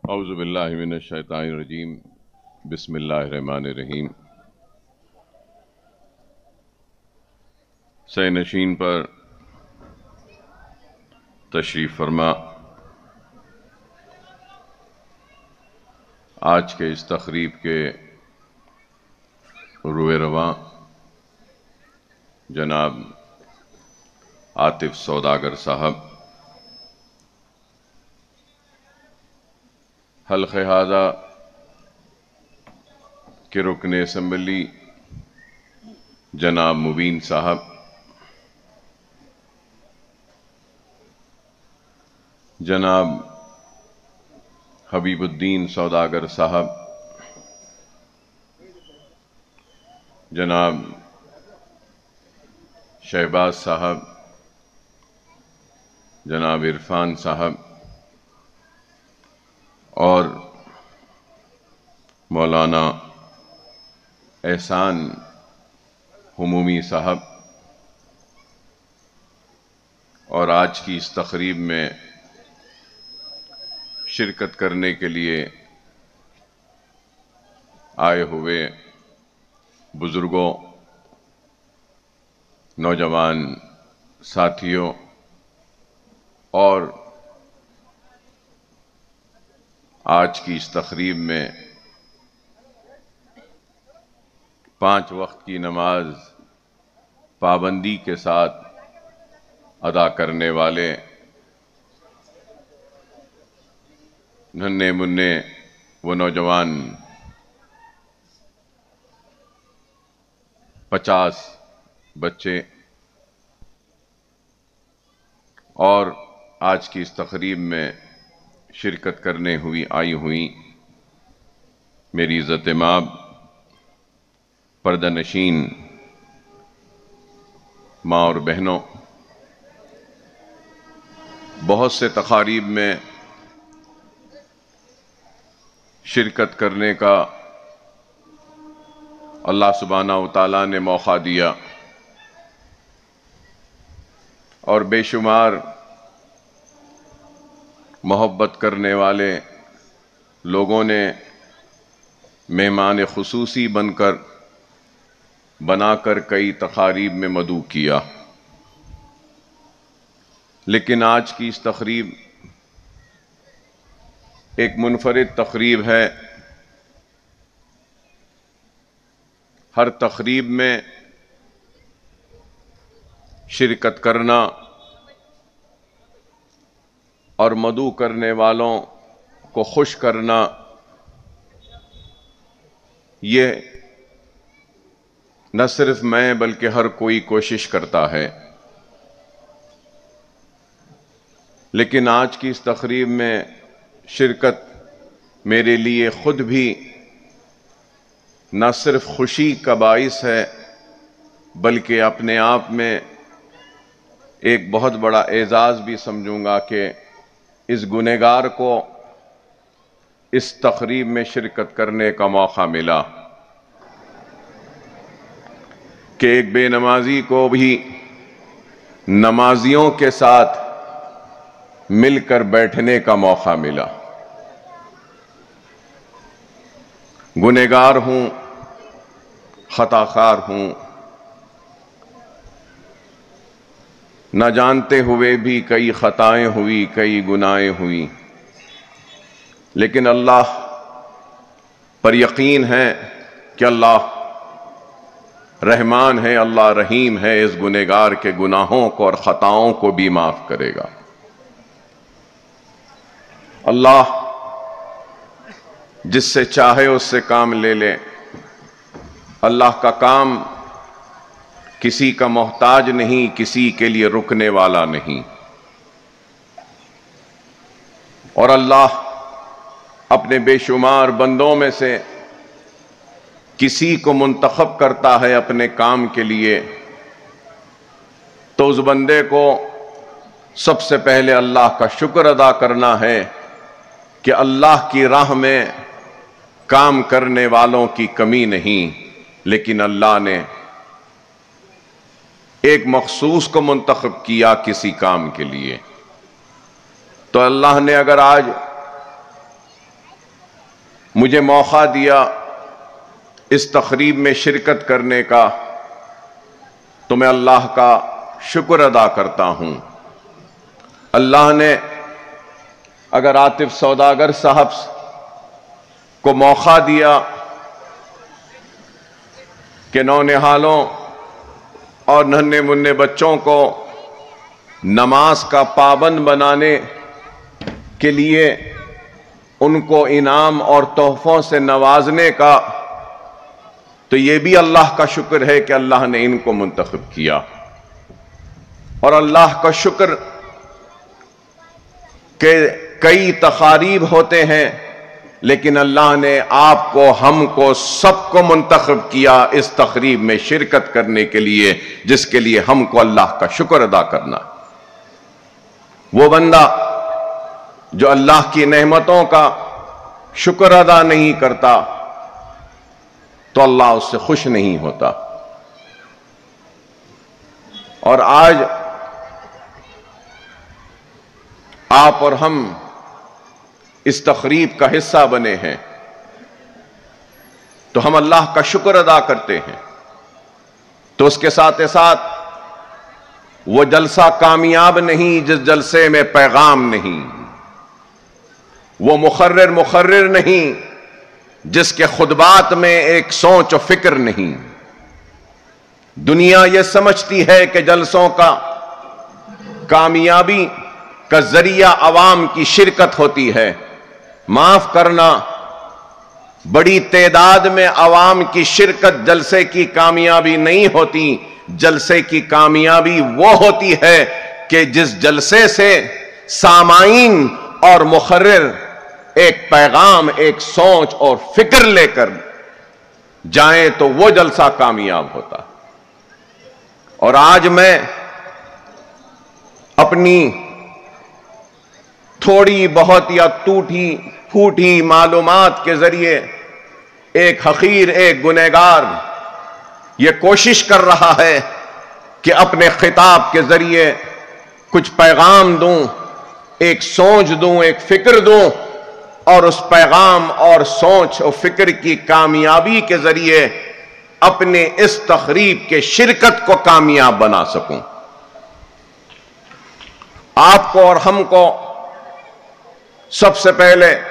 اعوذ باللہ من الشیطان الرجیم بسم اللہ الرحمن الرحیم۔ سہ نشین پر تشریف فرما آج کے اس تقریب کے روئے رواں جناب عاطف سوداگر صاحب، حلقہ ہذا کے رکن اسمبلی جناب مبین صاحب، جناب حبیب الدین سوداگر صاحب، جناب شہباز صاحب، جناب عرفان صاحب اور مولانا احسان ہمومی صاحب، اور آج کی اس تقریب میں شرکت کرنے کے لیے آئے ہوئے بزرگوں، نوجوان ساتھیوں اور آج کی اس تقریب میں 5 وقت کی نماز پابندی کے ساتھ ادا کرنے والے ننھے منھے وہ نوجوان 50 بچے اور آج کی اس تقریب میں شرکت کرنے آئی ہوئی میری عزت مآب پردہ نشین ماں اور بہنوں، بہت سے تقاریب میں شرکت کرنے کا اللہ سبحانہ و تعالیٰ نے موقع دیا اور بے شمار محبت کرنے والے لوگوں نے مہمان خصوصی بنا کر کئی تقاریب میں مدعو کیا، لیکن آج کی اس تقریب ایک منفرد تقریب ہے۔ ہر تقریب میں شرکت کرنا اور مدعو کرنے والوں کو خوش کرنا، یہ نہ صرف میں بلکہ ہر کوئی کوشش کرتا ہے، لیکن آج کی اس تقریب میں شرکت میرے لیے خود بھی نہ صرف خوشی کا باعث ہے بلکہ اپنے آپ میں ایک بہت بڑا اعزاز بھی سمجھوں گا کہ اس گنہگار کو اس تقریب میں شرکت کرنے کا موقع ملا کہ ایک بے نمازی کو بھی نمازیوں کے ساتھ مل کر بیٹھنے کا موقع ملا۔ گنہگار ہوں، خطا کار ہوں، نہ جانتے ہوئے بھی کئی خطائیں ہوئی، کئی گناہیں ہوئی، لیکن اللہ پر یقین ہے کہ اللہ رحمان ہے، اللہ رحیم ہے، اس گنہگار کے گناہوں کو اور خطاؤں کو بھی معاف کرے گا۔ اللہ جس سے چاہے اس سے کام لے لے، اللہ کا کام کسی کا محتاج نہیں، کسی کے لیے رکنے والا نہیں، اور اللہ اپنے بے شمار بندوں میں سے کسی کو منتخب کرتا ہے اپنے کام کے لیے، تو اس بندے کو سب سے پہلے اللہ کا شکر ادا کرنا ہے کہ اللہ کی راہ میں کام کرنے والوں کی کمی نہیں، لیکن اللہ نے ایک مخصوص کو منتخب کیا کسی کام کے لیے۔ تو اللہ نے اگر آج مجھے موقع دیا اس تقریب میں شرکت کرنے کا، تو میں اللہ کا شکر ادا کرتا ہوں۔ اللہ نے اگر عاطف سوداگر صاحب کو موقع دیا کہ نونہالوں اور ننھے منھے بچوں کو نماز کا پابند بنانے کے لیے ان کو انعام اور تحفوں سے نوازنے کا، تو یہ بھی اللہ کا شکر ہے کہ اللہ نے ان کو منتخب کیا۔ اور اللہ کا شکر کہ کئی تقاریب ہوتے ہیں، لیکن اللہ نے آپ کو، ہم کو، سب کو منتخب کیا اس تقریب میں شرکت کرنے کے لیے، جس کے لیے ہم کو اللہ کا شکر ادا کرنا۔ وہ بندہ جو اللہ کی نعمتوں کا شکر ادا نہیں کرتا تو اللہ اس سے خوش نہیں ہوتا۔ اور آج آپ اور ہم اس تقریب کا حصہ بنے ہیں تو ہم اللہ کا شکر ادا کرتے ہیں، تو اس کے ساتھ ساتھ وہ جلسہ کامیاب نہیں جس جلسے میں پیغام نہیں، وہ مقرر نہیں جس کے خطبات میں ایک سوچ و فکر نہیں۔ دنیا یہ سمجھتی ہے کہ جلسوں کا کامیابی کا ذریعہ عوام کی شرکت ہوتی ہے۔ معاف کرنا، بڑی تعداد میں عوام کی شرکت جلسے کی کامیابی نہیں ہوتی۔ جلسے کی کامیابی وہ ہوتی ہے کہ جس جلسے سے سامعین اور مقرر ایک پیغام، ایک سوچ اور فکر لے کر جائیں تو وہ جلسہ کامیاب ہوتا۔ اور آج میں اپنی تھوڑی بہت یا ٹوٹی پھوٹی معلومات کے ذریعے ایک حقیر، ایک گنہگار یہ کوشش کر رہا ہے کہ اپنے خطاب کے ذریعے کچھ پیغام دوں، ایک سوچ دوں، ایک فکر دوں، اور اس پیغام اور سوچ اور فکر کی کامیابی کے ذریعے اپنے اس تقریب کے شرکت کو کامیاب بنا سکوں۔ آپ کو اور ہم کو سب سے پہلے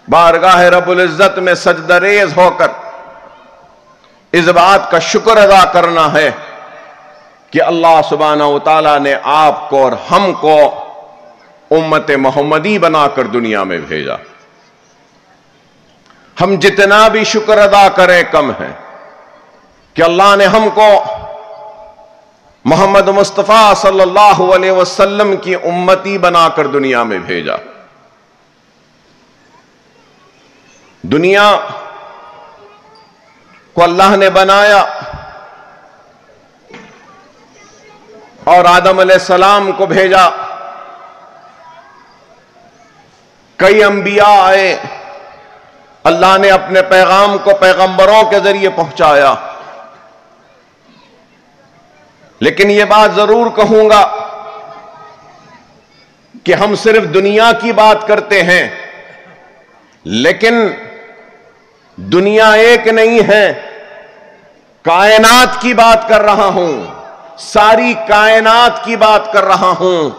بارگاہ رب العزت میں سجدہ ریز ہو کر اس بات کا شکر ادا کرنا ہے کہ اللہ سبحانہ و تعالیٰ نے آپ کو اور ہم کو امت محمدی بنا کر دنیا میں بھیجا۔ ہم جتنا بھی شکر ادا کریں کم ہے کہ اللہ نے ہم کو محمد مصطفیٰ صلی اللہ علیہ وسلم کی امتی بنا کر دنیا میں بھیجا۔ دنیا کو اللہ نے بنایا اور آدم علیہ السلام کو بھیجا، کئی انبیاء آئے، اللہ نے اپنے پیغام کو پیغمبروں کے ذریعے پہنچایا۔ لیکن یہ بات ضرور کہوں گا کہ ہم صرف دنیا کی بات کرتے ہیں، لیکن دنیا ایک نہیں ہے، کائنات کی بات کر رہا ہوں، ساری کائنات کی بات کر رہا ہوں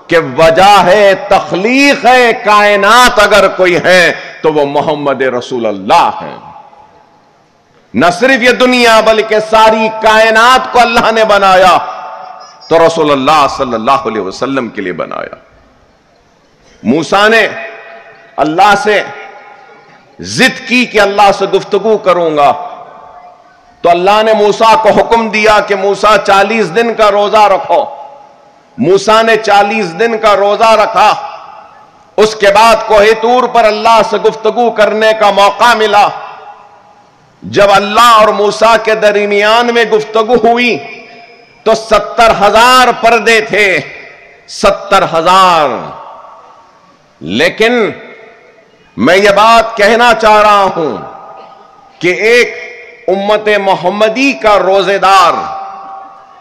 کہ وجہ ہے، تخلیق ہے کائنات اگر کوئی ہے تو وہ محمد رسول اللہ ہے۔ نہ صرف یہ دنیا بلکہ ساری کائنات کو اللہ نے بنایا تو رسول اللہ صلی اللہ علیہ وسلم کے لیے بنایا۔ موسیٰ نے اللہ سے ضد کی کہ اللہ سے گفتگو کروں گا، تو اللہ نے موسیٰ کو حکم دیا کہ موسیٰ 40 دن کا روزہ رکھو۔ موسیٰ نے 40 دن کا روزہ رکھا، اس کے بعد کوہ طور پر اللہ سے گفتگو کرنے کا موقع ملا۔ جب اللہ اور موسیٰ کے درمیان میں گفتگو ہوئی تو 70,000 پردے تھے، 70,000۔ لیکن میں یہ بات کہنا چاہ رہا ہوں کہ ایک امت محمدی کا روزے دار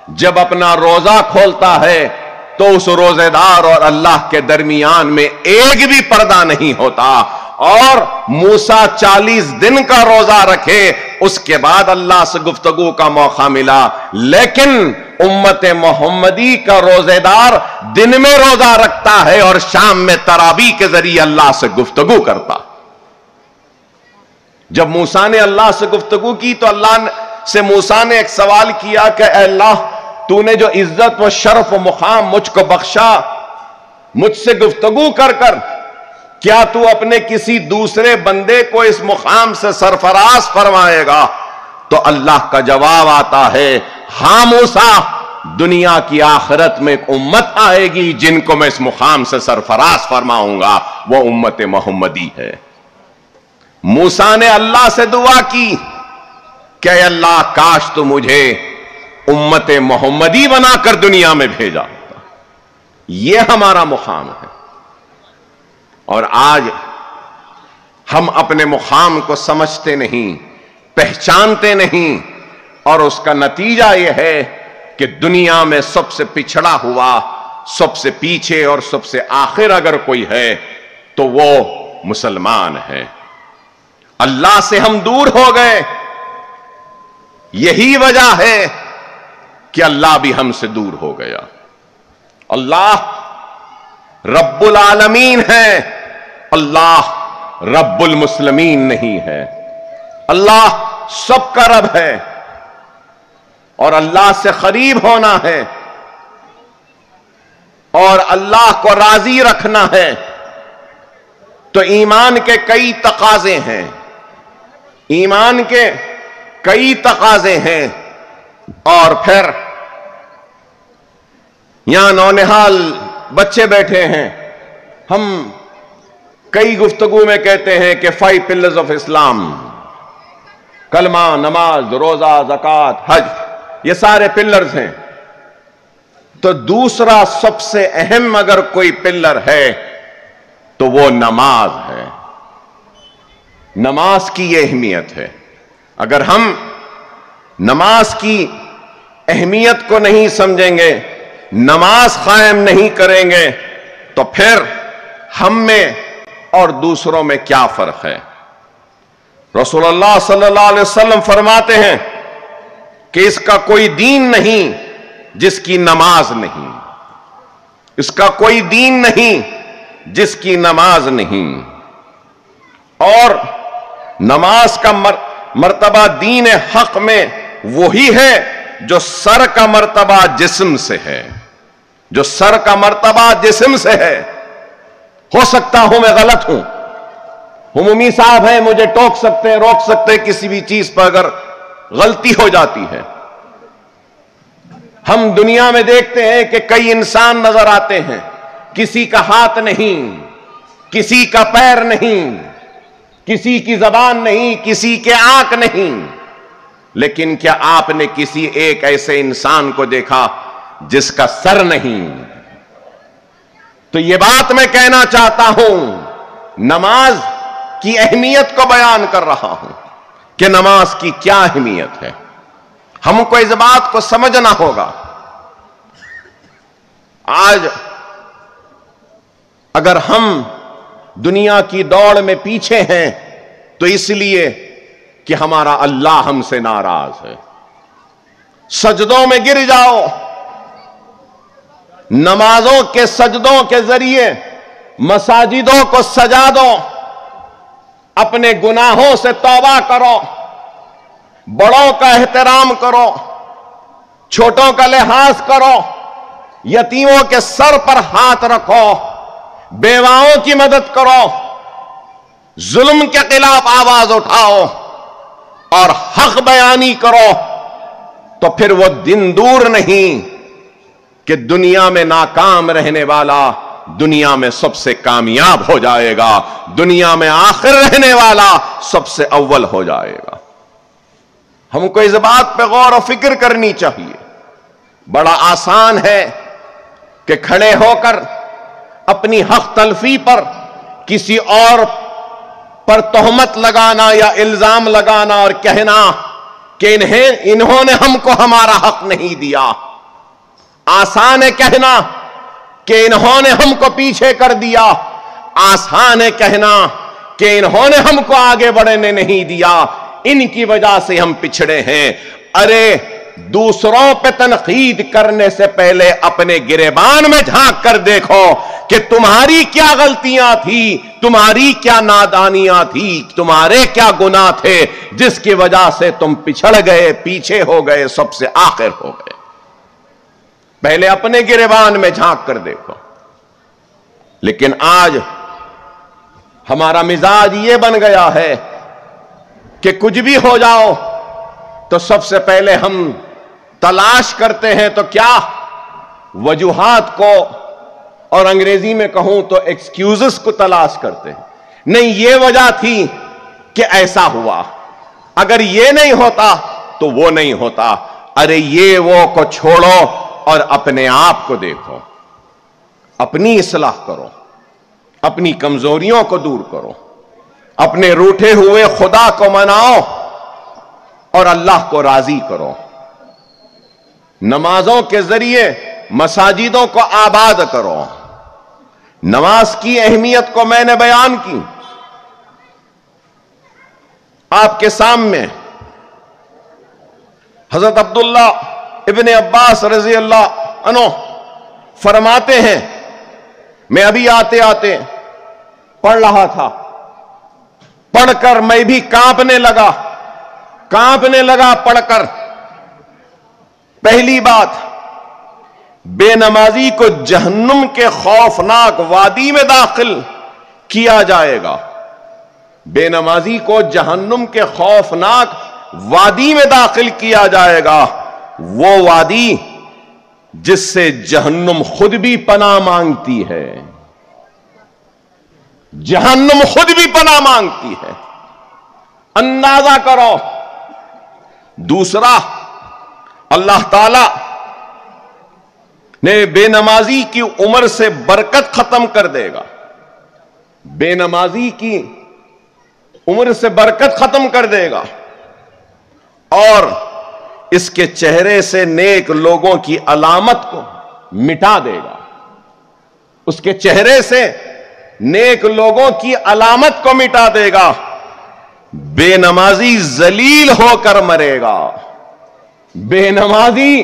جب اپنا روزہ کھولتا ہے تو اس روزے دار اور اللہ کے درمیان میں ایک بھی پردہ نہیں ہوتا، اور موسیٰ 40 دن کا روزہ رکھے، اس کے بعد اللہ سے گفتگو کا موقع ملا۔ لیکن امت محمدی کا روزے دار دن میں روزہ رکھتا ہے اور شام میں تراویح کے ذریعے اللہ سے گفتگو کرتا۔ جب موسیٰ نے اللہ سے گفتگو کی تو اللہ سے موسیٰ نے ایک سوال کیا کہ اے اللہ، تو نے جو عزت و شرف و مقام مجھ کو بخشا، مجھ سے گفتگو کر کر، کیا تو اپنے کسی دوسرے بندے کو اس مقام سے سرفراز فرمائے گا؟ تو اللہ کا جواب آتا ہے، ہاں موسیٰ، دنیا کی آخرت میں ایک امت آئے گی جن کو میں اس مقام سے سرفراز فرماؤں گا، وہ امت محمدی ہے۔ موسیٰ نے اللہ سے دعا کی کہ اے اللہ، کاش تو مجھے امت محمدی بنا کر دنیا میں بھیجا۔ یہ ہمارا مقام ہے، اور آج ہم اپنے مقام کو سمجھتے نہیں، پہچانتے نہیں، اور اس کا نتیجہ یہ ہے کہ دنیا میں سب سے پچھڑا ہوا، سب سے پیچھے اور سب سے آخر اگر کوئی ہے تو وہ مسلمان ہے۔ اللہ سے ہم دور ہو گئے، یہی وجہ ہے کہ اللہ بھی ہم سے دور ہو گیا۔ اللہ رب العالمین ہے، اللہ رب المسلمین نہیں ہے۔ اللہ سب کا رب ہے، اور اللہ سے قریب ہونا ہے اور اللہ کو راضی رکھنا ہے تو ایمان کے کئی تقاضے ہیں، ایمان کے کئی تقاضے ہیں۔ اور پھر یہاں نونہال بچے بیٹھے ہیں، ہم کئی گفتگو میں کہتے ہیں کہ 5 pillars of اسلام، کلمہ، نماز، روزہ، زکوٰۃ، حج، یہ سارے پلرز ہیں۔ تو دوسرا سب سے اہم اگر کوئی پلر ہے تو وہ نماز ہے۔ نماز کی یہ اہمیت ہے۔ اگر ہم نماز کی اہمیت کو نہیں سمجھیں گے، نماز قائم نہیں کریں گے، تو پھر ہم میں اور دوسروں میں کیا فرق ہے؟ رسول اللہ صلی اللہ علیہ وسلم فرماتے ہیں کہ اس کا کوئی دین نہیں جس کی نماز نہیں، اس کا کوئی دین نہیں جس کی نماز نہیں۔ اور نماز کا مرتبہ دین حق میں وہی ہے جو سر کا مرتبہ جسم سے ہے، جو سر کا مرتبہ جسم سے ہے۔ ہو سکتا ہوں میں غلط ہوں، عمومی صاحب ہیں، مجھے ٹوک سکتے ہیں، روک سکتے ہیں کسی بھی چیز پر اگر غلطی ہو جاتی ہے۔ ہم دنیا میں دیکھتے ہیں کہ کئی انسان نظر آتے ہیں، کسی کا ہاتھ نہیں، کسی کا پیر نہیں، کسی کی زبان نہیں، کسی کے آنکھ نہیں، لیکن کیا آپ نے کسی ایک ایسے انسان کو دیکھا جس کا سر نہیں؟ تو یہ بات میں کہنا چاہتا ہوں، نماز کی اہمیت کو بیان کر رہا ہوں کہ نماز کی کیا اہمیت ہے۔ ہم کو اس بات کو سمجھنا ہوگا۔ آج اگر ہم دنیا کی دوڑ میں پیچھے ہیں تو اس لیے کہ ہمارا اللہ ہم سے ناراض ہے۔ سجدوں میں گر جاؤ، نمازوں کے سجدوں کے ذریعے مساجدوں کو سجا دو، اپنے گناہوں سے توبہ کرو، بڑوں کا احترام کرو، چھوٹوں کا لحاظ کرو، یتیموں کے سر پر ہاتھ رکھو، بیواؤں کی مدد کرو، ظلم کے خلاف آواز اٹھاؤ اور حق بیانی کرو، تو پھر وہ دن دور نہیں کہ دنیا میں ناکام رہنے والا دنیا میں سب سے کامیاب ہو جائے گا، دنیا میں آخر رہنے والا سب سے اول ہو جائے گا۔ ہم کو اس بات پہ غور و فکر کرنی چاہیے۔ بڑا آسان ہے کہ کھڑے ہو کر اپنی حق تلفی پر کسی اور پر تہمت لگانا یا الزام لگانا اور کہنا کہ انہوں نے ہم کو ہمارا حق نہیں دیا۔ آسان ہے کہنا کہ انہوں نے ہم کو پیچھے کر دیا، آسان ہے کہنا کہ انہوں نے ہم کو آگے بڑھنے نہیں دیا، ان کی وجہ سے ہم پچھڑے ہیں۔ ارے دوسروں پہ تنقید کرنے سے پہلے اپنے گریبان میں جھانک کر دیکھو کہ تمہاری کیا غلطیاں تھی، تمہاری کیا نادانیاں تھی، تمہارے کیا گناہ تھے جس کی وجہ سے تم پچھڑ گئے، پیچھے ہو گئے، سب سے آخر ہو گئے۔ پہلے اپنے گریبان میں جھانک کر دیکھو۔ لیکن آج ہمارا مزاج یہ بن گیا ہے کہ کچھ بھی ہو جاؤ تو سب سے پہلے ہم تلاش کرتے ہیں تو کیا وجوہات کو، اور انگریزی میں کہوں تو ایکسکیوزز کو تلاش کرتے ہیں۔ نہیں، یہ وجہ تھی کہ ایسا ہوا، اگر یہ نہیں ہوتا تو وہ نہیں ہوتا۔ ارے یہ وہ کو چھوڑو اور اپنے آپ کو دیکھو، اپنی اصلاح کرو، اپنی کمزوریوں کو دور کرو، اپنے روٹھے ہوئے خدا کو مناؤ اور اللہ کو راضی کرو۔ نمازوں کے ذریعے مساجدوں کو آباد کرو۔ نماز کی اہمیت کو میں نے بیان کی آپ کے سامنے۔ حضرت عبداللہ ابن عباس رضی اللہ عنہ فرماتے ہیں، میں ابھی آتے آتے پڑھ رہا تھا، پڑھ کر میں بھی کانپنے لگا پڑھ کر۔ پہلی بات، بے نمازی کو جہنم کے خوفناک وادی میں داخل کیا جائے گا۔ بے نمازی کو جہنم کے خوفناک وادی میں داخل کیا جائے گا، وہ وادی جس سے جہنم خود بھی پناہ مانگتی ہے، جہنم خود بھی پناہ مانگتی ہے، اندازہ کرو۔ دوسرا، اللہ تعالی نے بے نمازی کی عمر سے برکت ختم کر دے گا، بے نمازی کی عمر سے برکت ختم کر دے گا، اور اس کے چہرے سے نیک لوگوں کی علامت کو مٹا دے گا، اس کے چہرے سے نیک لوگوں کی علامت کو مٹا دے گا۔ بے نمازی ذلیل ہو کر مرے گا، بے نمازی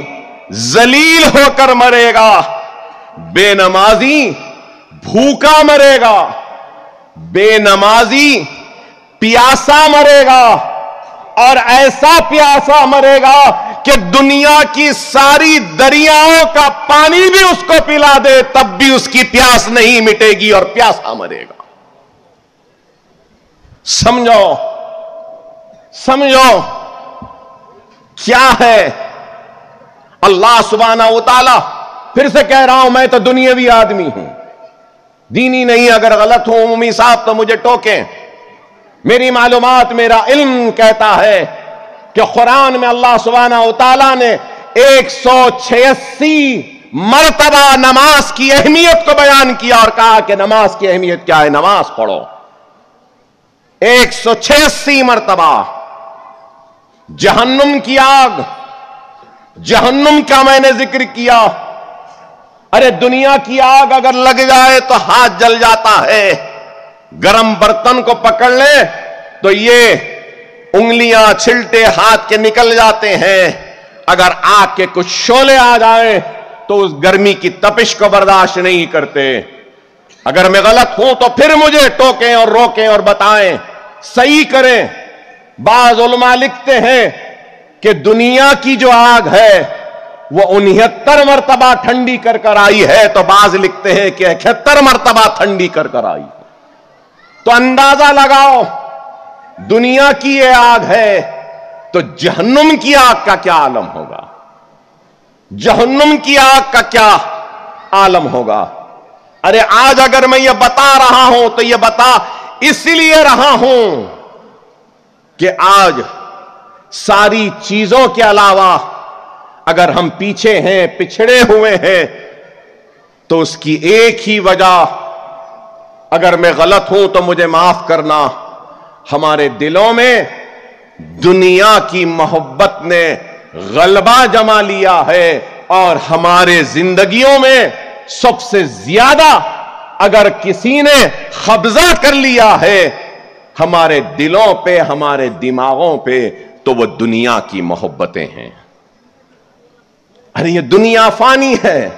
ذلیل ہو کر مرے گا، بے نمازی بھوکا مرے گا، بے نمازی پیاسا مرے گا، اور ایسا پیاسا مرے گا کہ دنیا کی ساری دریاؤں کا پانی بھی اس کو پلا دے تب بھی اس کی پیاس نہیں مٹے گی اور پیاسا مرے گا۔ سمجھو کیا ہے اللہ سبحانہ و تعالی۔ پھر سے کہہ رہا ہوں، میں تو دنیاوی آدمی ہوں، دینی نہیں۔ اگر غلط ہوں عمومی صاحب تو مجھے ٹوکیں۔ میری معلومات، میرا علم کہتا ہے کہ قرآن میں اللہ سبحانہ و تعالی نے 186 مرتبہ نماز کی اہمیت کو بیان کیا اور کہا کہ نماز کی اہمیت کیا ہے، نماز پڑھو۔ 186 مرتبہ۔ جہنم کی آگ، جہنم کا میں نے ذکر کیا۔ ارے دنیا کی آگ اگر لگ جائے تو ہاتھ جل جاتا ہے، گرم برتن کو پکڑ لے تو یہ انگلیاں چھلٹے ہاتھ کے نکل جاتے ہیں، اگر آگ کے کچھ شعلے آ جائیں تو اس گرمی کی تپش کو برداشت نہیں کرتے۔ اگر میں غلط ہوں تو پھر مجھے ٹوکیں اور روکیں اور بتائیں، صحیح کریں۔ بعض علماء لکھتے ہیں کہ دنیا کی جو آگ ہے وہ 69 مرتبہ ٹھنڈی کر کر آئی ہے، تو بعض لکھتے ہیں کہ 71 مرتبہ ٹھنڈی کر کر آئی۔ تو اندازہ لگاؤ، دنیا کی یہ آگ ہے تو جہنم کی آگ کا کیا عالم ہوگا، جہنم کی آگ کا کیا عالم ہوگا۔ ارے آج اگر میں یہ بتا رہا ہوں تو یہ بتا اس لیے رہا ہوں کہ آج ساری چیزوں کے علاوہ اگر ہم پیچھے ہیں، پچھڑے ہوئے ہیں، تو اس کی ایک ہی وجہ، اگر میں غلط ہوں تو مجھے معاف کرنا، ہمارے دلوں میں دنیا کی محبت نے غلبہ جما لیا ہے، اور ہمارے زندگیوں میں سب سے زیادہ اگر کسی نے قبضہ کر لیا ہے ہمارے دلوں پہ، ہمارے دماغوں پہ تو وہ دنیا کی محبتیں ہیں۔ ارے یہ دنیا فانی ہے،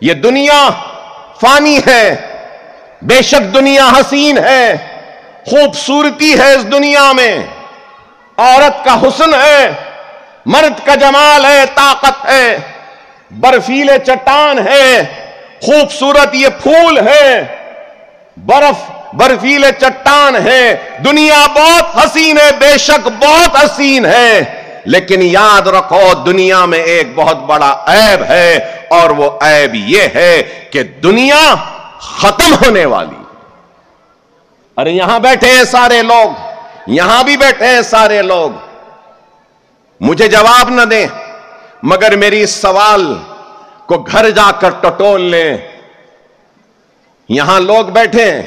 یہ دنیا فانی ہے، بے شک دنیا حسین ہے، خوبصورتی ہے اس دنیا میں، عورت کا حسن ہے، مرد کا جمال ہے، طاقت ہے، برفیلے چٹان ہے، خوبصورت یہ پھول ہے، برفیلے چٹان ہے، دنیا بہت حسین ہے، بے شک بہت حسین ہے، لیکن یاد رکھو دنیا میں ایک بہت بڑا عیب ہے، اور وہ عیب یہ ہے کہ دنیا ختم ہونے والی۔ ارے یہاں بیٹھے ہیں سارے لوگ، یہاں بھی بیٹھے ہیں سارے لوگ، مجھے جواب نہ دیں مگر میری اس سوال کو گھر جا کر ٹٹول لیں۔ یہاں لوگ بیٹھے ہیں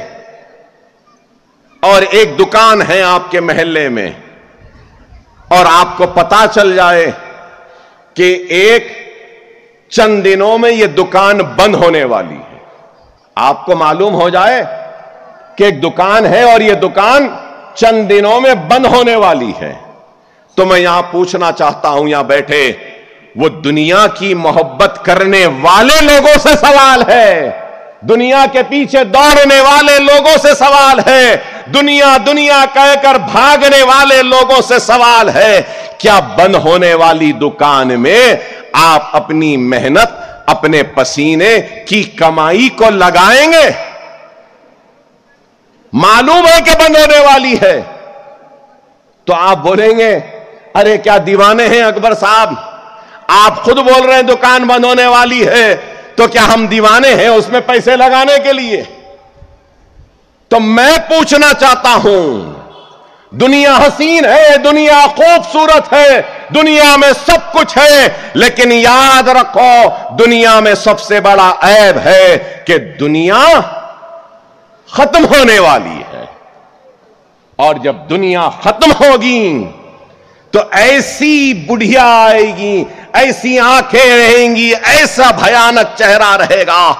اور ایک دکان ہے آپ کے محلے میں، اور آپ کو پتا چل جائے کہ ایک چند دنوں میں یہ دکان بند ہونے والی ہے، آپ کو معلوم ہو جائے کہ ایک دکان ہے اور یہ دکان چند دنوں میں بند ہونے والی ہے، تو میں یہاں پوچھنا چاہتا ہوں یہاں بیٹھے وہ دنیا کی محبت کرنے والے لوگوں سے سوال ہے، دنیا کے پیچھے دوڑنے والے لوگوں سے سوال ہے، دنیا دنیا کہہ کر بھاگنے والے لوگوں سے سوال ہے، کیا بند ہونے والی دکان میں آپ اپنی محنت، اپنے پسینے کی کمائی کو لگائیں گے؟ معلوم ہے کہ بند ہونے والی ہے، تو آپ بولیں گے ارے کیا دیوانے ہیں اکبر صاحب، آپ خود بول رہے ہیں دکان بند ہونے والی ہے، تو کیا ہم دیوانے ہیں اس میں پیسے لگانے کے لیے؟ تو میں پوچھنا چاہتا ہوں، دنیا حسین ہے، دنیا خوبصورت ہے، دنیا میں سب کچھ ہے، لیکن یاد رکھو دنیا میں سب سے بڑا عیب ہے کہ دنیا ختم ہونے والی ہے، اور جب دنیا ختم ہوگی تو ایسی بڑھیا آئے گی، ایسی آنکھیں رہیں گی، ایسا بھیانک چہرہ رہے گا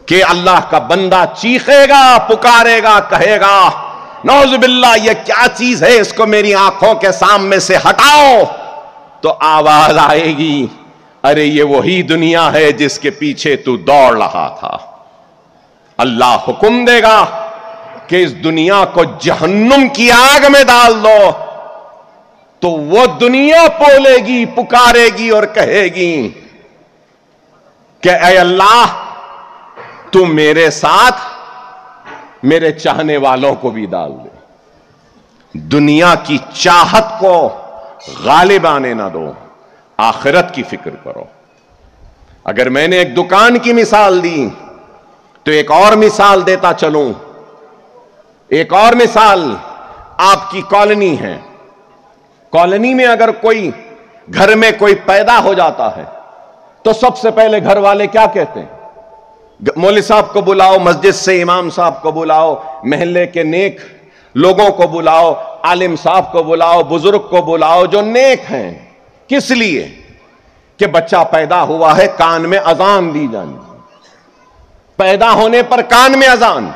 کہ اللہ کا بندہ چیخے گا، پکارے گا، کہے گا نعوذ باللہ یہ کیا چیز ہے، اس کو میری آنکھوں کے سامنے سے ہٹاؤ، تو آواز آئے گی ارے یہ وہی دنیا ہے جس کے پیچھے تو دوڑ رہا تھا۔ اللہ حکم دے گا کہ اس دنیا کو جہنم کی آگ میں ڈال دو، تو وہ دنیا بولے گی، پکارے گی اور کہے گی کہ اے اللہ تو میرے ساتھ میرے چاہنے والوں کو بھی ڈال دے، دنیا کی چاہت کو غالب آنے نہ دو، آخرت کی فکر کرو۔ اگر میں نے ایک دکان کی مثال دی تو ایک اور مثال دیتا چلوں، ایک اور مثال آپ کی کالونی ہے، کالونی میں اگر کوئی گھر میں کوئی پیدا ہو جاتا ہے تو سب سے پہلے گھر والے کیا کہتے ہیں؟ مولوی صاحب کو بلاؤ، مسجد سے امام صاحب کو بلاؤ، محلے کے نیک لوگوں کو بلاؤ، عالم صاحب کو بلاؤ، بزرگ کو بلاؤ جو نیک ہیں۔ کس لیے؟ کہ بچہ پیدا ہوا ہے، کان میں اذان دی جانی، پیدا ہونے پر کان میں اذان۔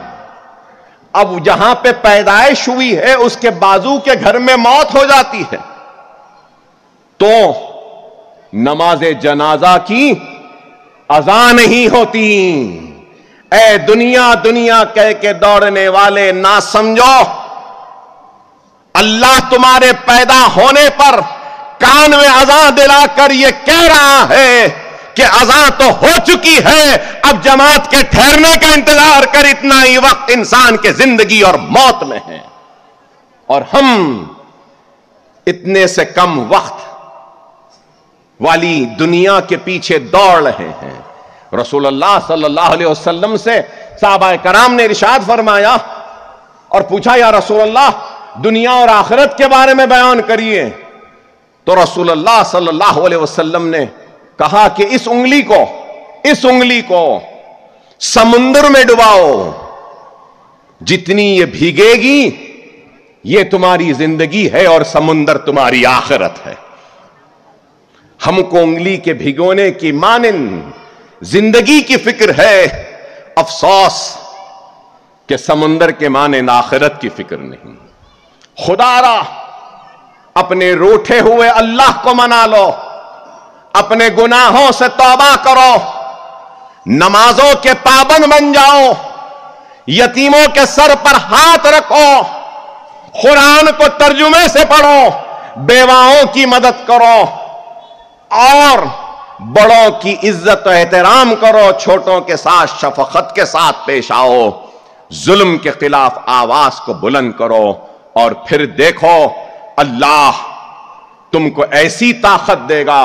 اب جہاں پہ پیدائش ہوئی ہے اس کے بازو کے گھر میں موت ہو جاتی ہے تو نماز جنازہ کی اذان نہیں ہوتی۔ اے دنیا دنیا کہہ کے دوڑنے والے نہ سمجھو، اللہ تمہارے پیدا ہونے پر کان میں اذان دلا کر یہ کہہ رہا ہے کہ اذان تو ہو چکی ہے، اب جماعت کے ٹھہرنے کا انتظار کر، اتنا ہی وقت انسان کے زندگی اور موت میں ہے، اور ہم اتنے سے کم وقت والی دنیا کے پیچھے دوڑ رہے ہیں۔ رسول اللہ صلی اللہ علیہ وسلم سے صحابہ کرام نے ارشاد فرمایا اور پوچھا یا رسول اللہ دنیا اور آخرت کے بارے میں بیان کریے، تو رسول اللہ صلی اللہ علیہ وسلم نے کہا کہ اس انگلی کو سمندر میں ڈباؤ، جتنی یہ بھیگے گی یہ تمہاری زندگی ہے اور سمندر تمہاری آخرت ہے۔ ہم کو انگلی کے بھگونے کی مانند زندگی کی فکر ہے، افسوس کہ سمندر کے معنی آخرت کی فکر نہیں. خدا را اپنے روٹھے ہوئے اللہ کو منا لو، اپنے گناہوں سے توبہ کرو، نمازوں کے پابند بن جاؤ، یتیموں کے سر پر ہاتھ رکھو، قرآن کو ترجمے سے پڑھو، بیواؤں کی مدد کرو اور بڑوں کی عزت و احترام کرو، چھوٹوں کے ساتھ شفقت کے ساتھ پیش آؤ، ظلم کے خلاف آواز کو بلند کرو، اور پھر دیکھو اللہ تم کو ایسی طاقت دے گا،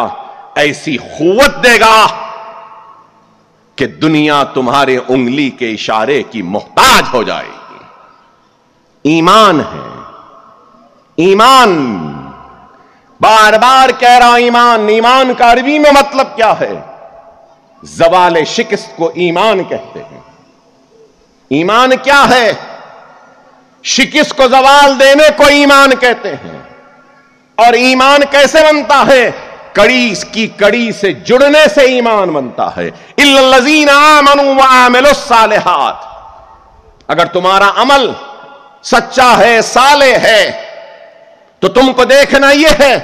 ایسی قوت دے گا کہ دنیا تمہارے انگلی کے اشارے کی محتاج ہو جائے گی. ایمان ہے، ایمان، بار بار کہہ رہا ایمان. ایمان کا عربی میں مطلب کیا ہے؟ زوال شکست کو ایمان کہتے ہیں. ایمان کیا ہے؟ شکست کو زوال دینے کو ایمان کہتے ہیں. اور ایمان کیسے بنتا ہے؟ کڑی کی کڑی سے جڑنے سے ایمان بنتا ہے. الا الذین آمنوا وعملوا الصالحات. اگر تمہارا عمل سچا ہے، صالح ہے، تو تم کو دیکھنا یہ ہے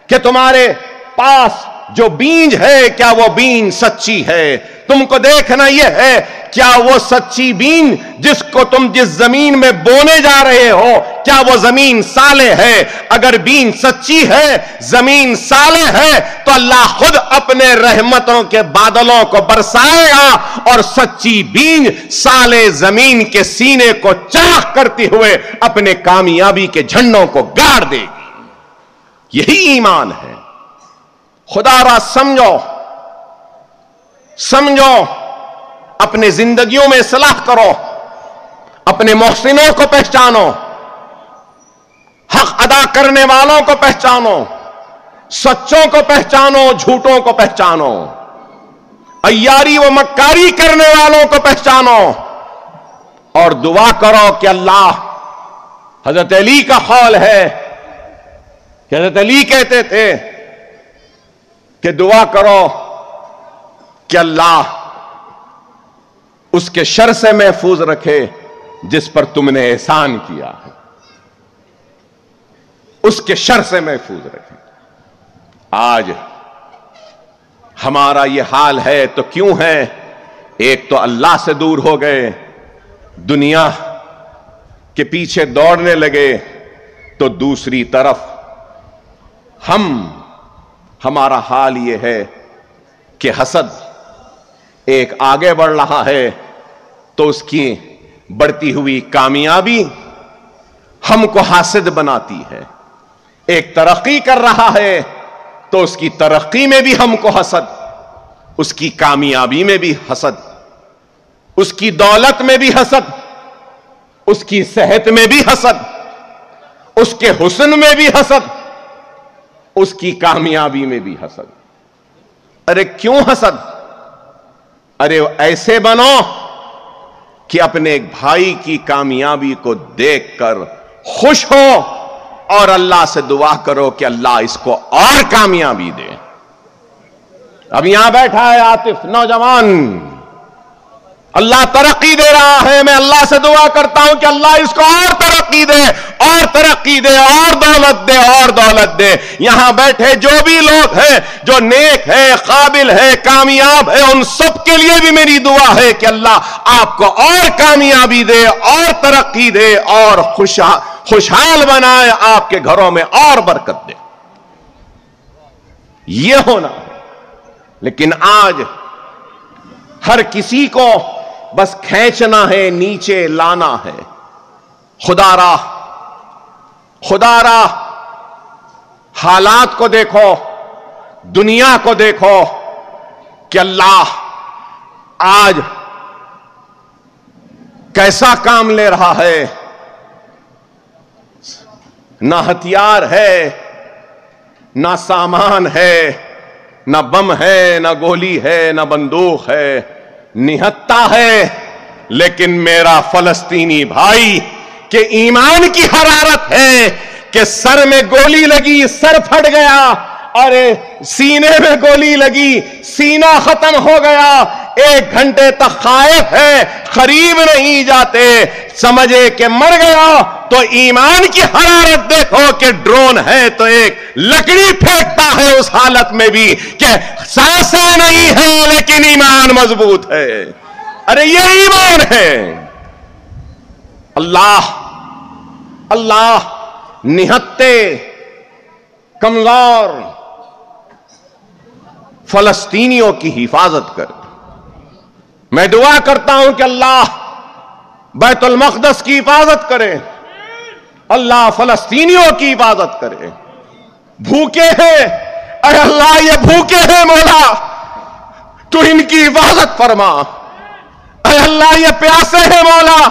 کہ تمہارے پاس جو بیج ہے کیا وہ بیج سچی ہے. تم کو دیکھنا یہ ہے کیا وہ سچی بیج جس کو تم جس زمین میں بونے جا رہے ہو کیا وہ زمین صالح ہے. اگر بیج سچی ہے، زمین صالح ہے، تو اللہ خود اپنے رحمتوں کے بادلوں کو برسائے گا اور سچی بیج صالح زمین کے سینے کو چاک کرتے ہوئے اپنے کامیابی کے جھنڈوں کو گاڑ دے گی. یہی ایمان ہے. خدا را سمجھو، سمجھو، اپنے زندگیوں میں اصلاح کرو، اپنے محسنوں کو پہچانو، حق ادا کرنے والوں کو پہچانو، سچوں کو پہچانو، جھوٹوں کو پہچانو، عیاری و مکاری کرنے والوں کو پہچانو، اور دعا کرو کہ اللہ، حضرت علی کا قول ہے کہ حضرت علی کہتے تھے کہ دعا کرو کہ اللہ اس کے شر سے محفوظ رکھے جس پر تم نے احسان کیا ہے، اس کے شر سے محفوظ رکھے. آج ہمارا یہ حال ہے تو کیوں ہے؟ ایک تو اللہ سے دور ہو گئے، دنیا کے پیچھے دوڑنے لگے، تو دوسری طرف ہمارا حال یہ ہے کہ حسد ایک آگے بڑھ رہا ہے تو اس کی بڑھتی ہوئی کامیابی ہم کو حاسد بناتی ہے. ایک ترقی کر رہا ہے تو اس کی ترقی میں بھی ہم کو حسد، اس کی کامیابی میں بھی حسد، اس کی دولت میں بھی حسد، اس کی صحت میں بھی حسد، اس کے حسن میں بھی حسد، اس کی کامیابی میں بھی حسد. ارے کیوں حسد؟ ارے ایسے بنو کہ اپنے ایک بھائی کی کامیابی کو دیکھ کر خوش ہو اور اللہ سے دعا کرو کہ اللہ اس کو اور کامیابی دے. اب یہاں بیٹھا ہے عاطف نوجوان، اللہ ترقی دے رہا ہے، میں اللہ سے دعا کرتا ہوں کہ اللہ اس کو اور ترقی دے، اور ترقی دے، اور دولت دے، اور دولت دے. یہاں بیٹھے جو بھی لوگ ہیں جو نیک ہے، قابل ہے، کامیاب ہے، ان سب کے لیے بھی میری دعا ہے کہ اللہ آپ کو اور کامیابی دے، اور ترقی دے، اور خوشحال بنائے، آپ کے گھروں میں اور برکت دے. یہ ہونا ہے. لیکن آج ہر کسی کو بس کھینچنا ہے، نیچے لانا ہے. خدا را حالات کو دیکھو، دنیا کو دیکھو کہ اللہ آج کیسا کام لے رہا ہے. نہ ہتھیار ہے، نہ سامان ہے، نہ بم ہے، نہ گولی ہے، نہ بندوق ہے، نہتا ہے. لیکن میرا فلسطینی بھائی کہ ایمان کی حرارت ہے کہ سر میں گولی لگی، سر پھٹ گیا، ارے سینے میں گولی لگی، سینہ ختم ہو گیا، 1 گھنٹے تک خائف ہے، قریب نہیں جاتے، سمجھے کہ مر گیا تو ایمان کی حرارت دیکھو کہ ڈرون ہے تو ایک لکڑی پھینکتا ہے اس حالت میں بھی کہ سانسیں نہیں ہیں لیکن ایمان مضبوط ہے۔ ارے یہ ایمان ہے۔ اللہ نہتے کمزور فلسطینیوں کی حفاظت کر۔ میں دعا کرتا ہوں کہ اللہ بیت المقدس کی حفاظت کرے، اللہ فلسطینیوں کی حفاظت کرے۔ بھوکے ہیں، اے اللہ یہ بھوکے ہیں مولا، تو ان کی حفاظت فرما۔ اے اللہ یہ پیاسے ہیں مولا،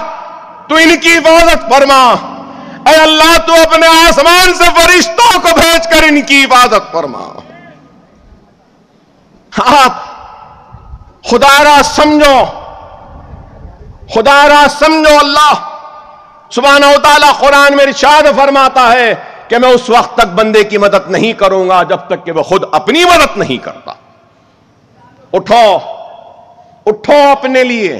تو ان کی حفاظت فرما۔ اے اللہ تو اپنے آسمان سے فرشتوں کو بھیج کر ان کی حفاظت فرما۔ آپ خدا را سمجھو، خدا را سمجھو۔ اللہ سبحانہ و تعالیٰ قرآن میں ارشاد فرماتا ہے کہ میں اس وقت تک بندے کی مدد نہیں کروں گا جب تک کہ وہ خود اپنی مدد نہیں کرتا۔ اٹھو اٹھو اپنے لیے۔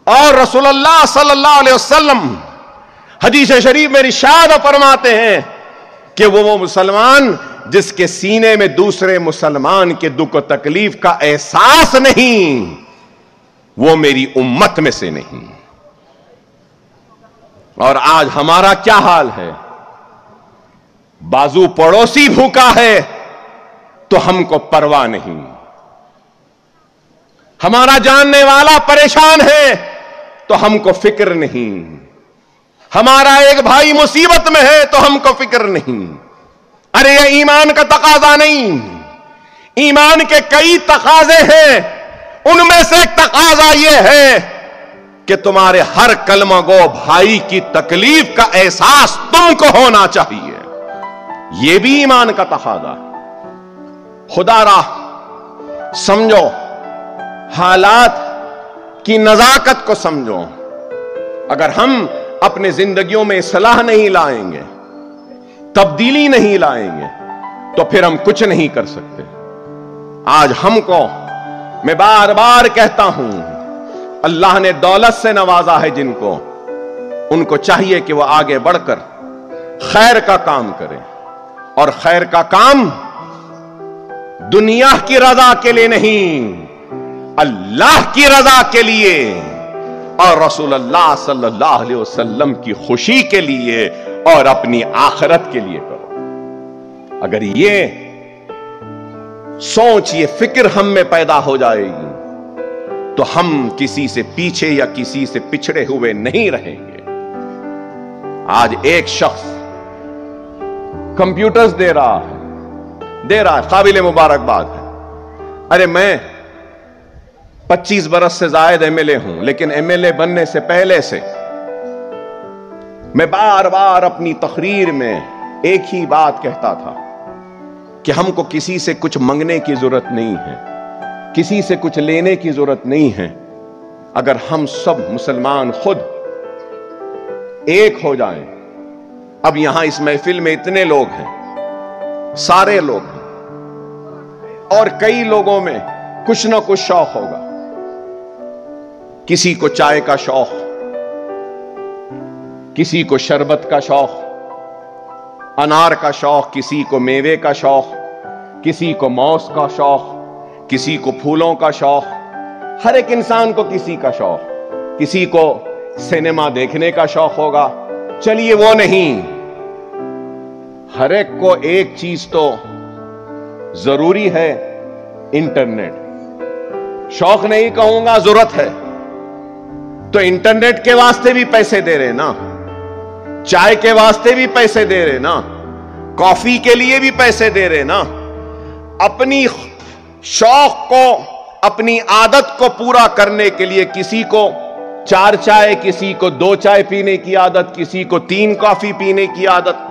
اور رسول اللہ صلی اللہ علیہ وسلم حدیث شریف میں ارشاد فرماتے ہیں کہ وہ مسلمان جس کے سینے میں دوسرے مسلمان کے دکھ و تکلیف کا احساس نہیں، وہ میری امت میں سے نہیں۔ اور آج ہمارا کیا حال ہے؟ بازو پڑوسی بھوکا ہے تو ہم کو پرواہ نہیں، ہمارا جاننے والا پریشان ہے تو ہم کو فکر نہیں، ہمارا ایک بھائی مصیبت میں ہے تو ہم کو فکر نہیں۔ ارے یہ ایمان کا تقاضا نہیں، ایمان کے کئی تقاضے ہیں، ان میں سے ایک تقاضا یہ ہے کہ تمہارے ہر کلمہ گو بھائی کی تکلیف کا احساس تم کو ہونا چاہیے، یہ بھی ایمان کا تقاضا۔ خدا را سمجھو، حالات کی نزاکت کو سمجھو۔ اگر ہم اپنے زندگیوں میں اصلاح نہیں لائیں گے، تبدیلی نہیں لائیں گے، تو پھر ہم کچھ نہیں کر سکتے۔ آج ہم کو، میں بار بار کہتا ہوں، اللہ نے دولت سے نوازا ہے جن کو، ان کو چاہیے کہ وہ آگے بڑھ کر خیر کا کام کریں، اور خیر کا کام دنیا کی رضا کے لیے نہیں، اللہ کی رضا کے لیے اور رسول اللہ صلی اللہ علیہ وسلم کی خوشی کے لیے اور اپنی آخرت کے لیے کرو۔ اگر یہ سوچ، یہ فکر ہم میں پیدا ہو جائے گی تو ہم کسی سے پیچھے یا کسی سے پچھڑے ہوئے نہیں رہیں گے۔ آج ایک شخص کمپیوٹرز دے رہا ہے، قابل مبارکباد ہے۔ ارے میں 25 برس سے زائد ایم ایل اے ہوں، لیکن ایم ایل اے بننے سے پہلے سے میں بار بار اپنی تقریر میں ایک ہی بات کہتا تھا کہ ہم کو کسی سے کچھ منگنے کی ضرورت نہیں ہے، کسی سے کچھ لینے کی ضرورت نہیں ہے۔ اگر ہم سب مسلمان خود ایک ہو جائیں، اب یہاں اس محفل میں اتنے لوگ ہیں، سارے لوگ ہیں، اور کئی لوگوں میں کچھ نہ کچھ شوق ہوگا، کسی کو چائے کا شوق، کسی کو شربت کا شوق، انار کا شوق، کسی کو میوے کا شوق، کسی کو موز کا شوق، کسی کو پھولوں کا شوق، ہر ایک انسان کو کسی کا شوق، کسی کو سینما دیکھنے کا شوق ہوگا۔ چلیے وہ نہیں، ہر ایک کو ایک چیز تو ضروری ہے، انٹرنیٹ۔ شوق نہیں کہوں گا، ضرورت ہے۔ تو انٹرنیٹ کے واسطے بھی پیسے دے رہے نا، چائے کے واسطے بھی پیسے دے رہے نا، کافی کے لیے بھی پیسے دے رہے نا۔ اپنی شوق کو، اپنی عادت کو پورا کرنے کے لیے کسی کو 4 چائے، کسی کو 2 چائے پینے کی عادت، کسی کو 3 کافی پینے کی عادت،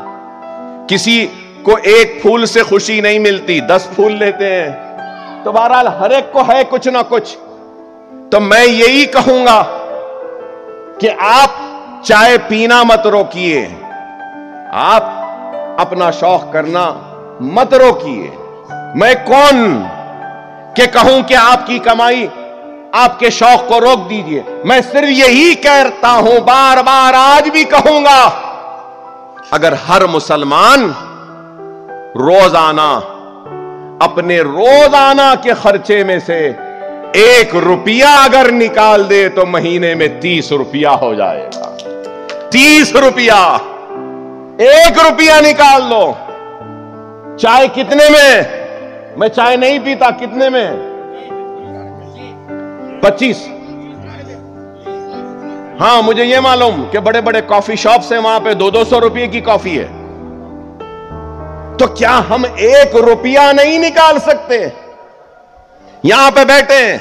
کسی کو 1 پھول سے خوشی نہیں ملتی، 10 پھول لیتے ہیں۔ تو بہرحال ہر ایک کو ہے کچھ نہ کچھ۔ تو میں یہی کہوں گا کہ آپ چائے پینا مت روکیے، آپ اپنا شوق کرنا مت روکیے. میں کون کہ کہوں کہ آپ کی کمائی آپ کے شوق کو روک دیجئے. میں صرف یہی کہتا ہوں، بار بار آج بھی کہوں گا، اگر ہر مسلمان روزانہ اپنے روزانہ کے خرچے میں سے 1 روپیہ اگر نکال دے تو مہینے میں 30 روپیہ ہو جائے گا. 30 روپیہ. 1 روپیہ نکال دو. چائے کتنے میں چائے نہیں پیتا، کتنے میں؟ 25. ہاں مجھے یہ معلوم کہ بڑے بڑے کافی شاپس ہیں، وہاں پہ 200 روپے کی کافی ہے. تو کیا ہم 1 روپیہ نہیں نکال سکتے؟ یہاں پہ بیٹھے ہیں،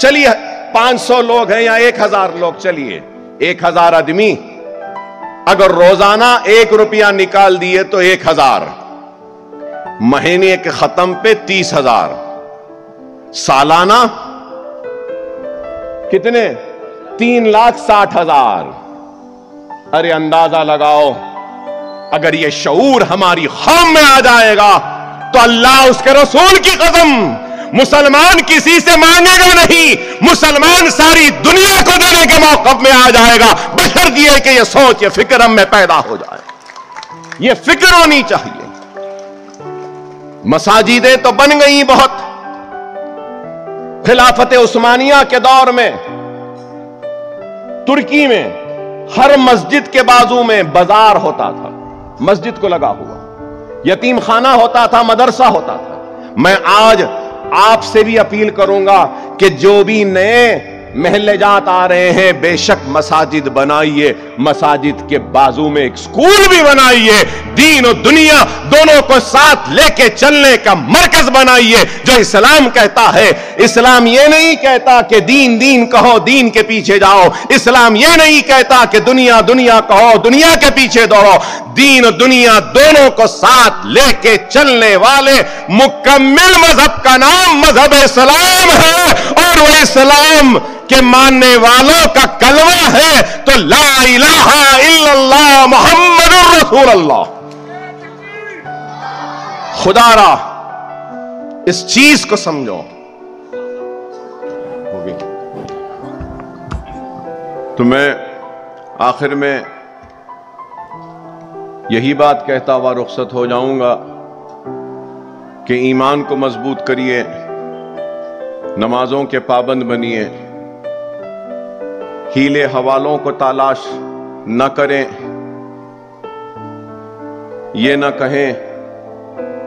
چلیے 500 لوگ ہیں یا 1000 لوگ، چلیے 1000 آدمی اگر روزانہ 1 روپیہ نکال دیے تو 1000، مہینے کے ختم پہ 30,000، سالانہ کتنے؟ 3,60,000. ارے اندازہ لگاؤ، اگر یہ شعور ہماری قوم میں آ جائے گا تو اللہ اس کے رسول کی قسم مسلمان کسی سے مانگے گا نہیں، مسلمان ساری دنیا کو دینے کے موقف میں آ جائے گا، بشرط یہ کہ یہ سوچ، یہ فکر ہم میں پیدا ہو جائے. یہ فکر ہونی چاہیے. مساجدیں تو بن گئی بہت. خلافت عثمانیہ کے دور میں ترکی میں ہر مسجد کے بازو میں بازار ہوتا تھا، مسجد کو لگا ہوا، یتیم خانہ ہوتا تھا، مدرسہ ہوتا تھا. میں آج آپ سے بھی اپیل کروں گا کہ جو بھی نئے محلے جات آ رہے ہیں، بے شک مساجد بنائیے، مساجد کے بازو میں ایک سکول بھی بنائیے، دین و دنیا دونوں کو ساتھ لے کے چلنے کا مرکز بنائیے. جو اسلام کہتا ہے، اسلام یہ نہیں کہتا کہ دین دین کہو، دین کے پیچھے جاؤ. اسلام یہ نہیں کہتا کہ دنیا دنیا کہو، دنیا کے پیچھے دوڑو. دین و دنیا دونوں کو ساتھ لے کے چلنے والے مکمل مذہب کا نام مذہب اسلام ہے، اور وہ اسلام کہ ماننے والوں کا کلمہ ہے تو لا الہ الا اللہ محمد رسول اللہ. خدا را اس چیز کو سمجھو. تو میں آخر میں یہی بات کہتا ہوا رخصت ہو جاؤں گا کہ ایمان کو مضبوط کریے، نمازوں کے پابند بنیے، ہیلے حوالوں کو تلاش نہ کریں. یہ نہ کہیں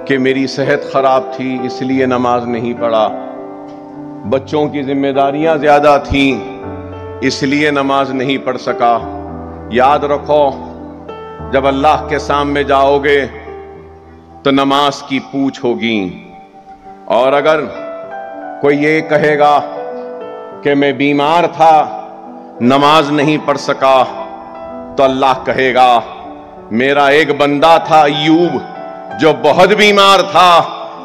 کہ میری صحت خراب تھی اس لیے نماز نہیں پڑھا، بچوں کی ذمہ داریاں زیادہ تھیں اس لیے نماز نہیں پڑھ سکا. یاد رکھو، جب اللہ کے سامنے جاؤ گے تو نماز کی پوچھ ہوگی. اور اگر کوئی یہ کہے گا کہ میں بیمار تھا نماز نہیں پڑھ سکا، تو اللہ کہے گا میرا ایک بندہ تھا ایوب جو بہت بیمار تھا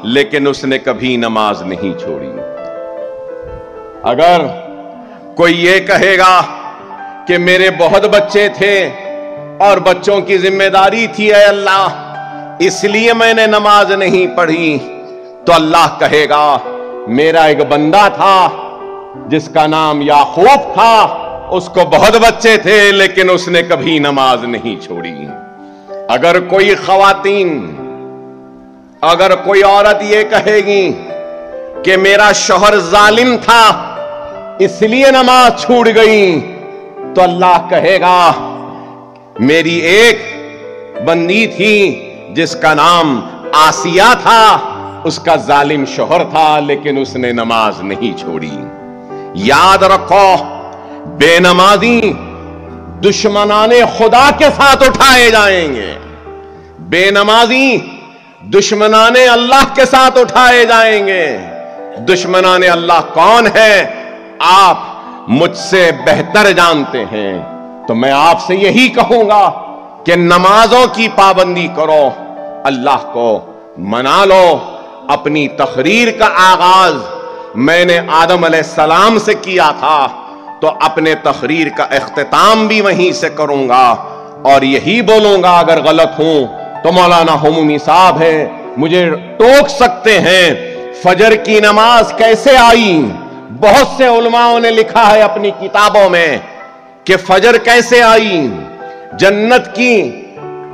لیکن اس نے کبھی نماز نہیں چھوڑی. اگر کوئی یہ کہے گا کہ میرے بہت بچے تھے اور بچوں کی ذمہ داری تھی اے اللہ اس لیے میں نے نماز نہیں پڑھی، تو اللہ کہے گا میرا ایک بندہ تھا جس کا نام یعقوب تھا، اس کو بہت بچے تھے لیکن اس نے کبھی نماز نہیں چھوڑی. اگر کوئی خواتین، اگر کوئی عورت یہ کہے گی کہ میرا شوہر ظالم تھا اس لیے نماز چھوٹ گئی، تو اللہ کہے گا میری ایک بندی تھی جس کا نام آسیہ تھا، اس کا ظالم شوہر تھا لیکن اس نے نماز نہیں چھوڑی. یاد رکھو، بے نمازی دشمنان خدا کے ساتھ اٹھائے جائیں گے. بے نمازی دشمنان اللہ کے ساتھ اٹھائے جائیں گے. دشمنان اللہ کون ہے آپ مجھ سے بہتر جانتے ہیں. تو میں آپ سے یہی کہوں گا کہ نمازوں کی پابندی کرو، اللہ کو منا لو. اپنی تقریر کا آغاز میں نے آدم علیہ السلام سے کیا تھا، تو اپنے تقریر کا اختتام بھی وہیں سے کروں گا، اور یہی بولوں گا اگر غلط ہوں تو مولانا ہمومی صاحب ہے، مجھے ٹوک سکتے ہیں فجر کی نماز کیسے آئی؟ بہت سے علماء نے لکھا ہے اپنی کتابوں میں کہ فجر کیسے آئی۔ جنت کی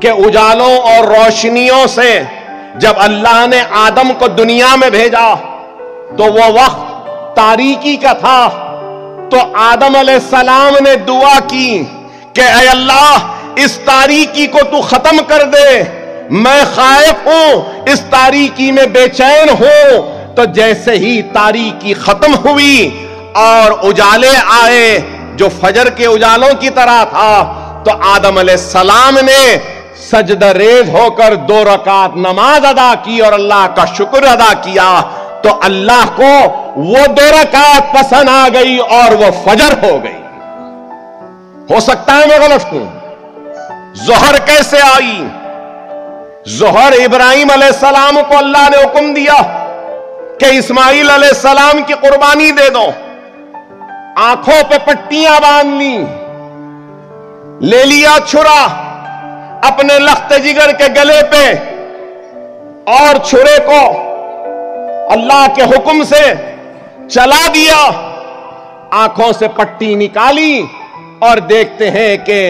کے اجالوں اور روشنیوں سے جب اللہ نے آدم کو دنیا میں بھیجا تو وہ وقت تاریکی کا تھا، تو آدم علیہ السلام نے دعا کی کہ اے اللہ اس تاریکی کو تو ختم کر دے، میں خائف ہوں، اس تاریکی میں بے چین ہوں۔ تو جیسے ہی تاریکی ختم ہوئی اور اجالے آئے جو فجر کے اجالوں کی طرح تھا، تو آدم علیہ السلام نے سجدہ ریز ہو کر 2 رکعت نماز ادا کی اور اللہ کا شکر ادا کیا، تو اللہ کو وہ 2 رکعت پسند آ گئی اور وہ فجر ہو گئی۔ ہو سکتا ہے میں غلط ہوں۔ ظہر کیسے آئی؟ ظہر ابراہیم علیہ السلام کو اللہ نے حکم دیا کہ اسماعیل علیہ السلام کی قربانی دے دو، آنکھوں پہ پٹیاں باندھ لی، لے لیا چھرا اپنے لخت جگر کے گلے پہ، اور چھرے کو اللہ کے حکم سے چلا دیا، آنکھوں سے پٹی نکالی اور دیکھتے ہیں کہ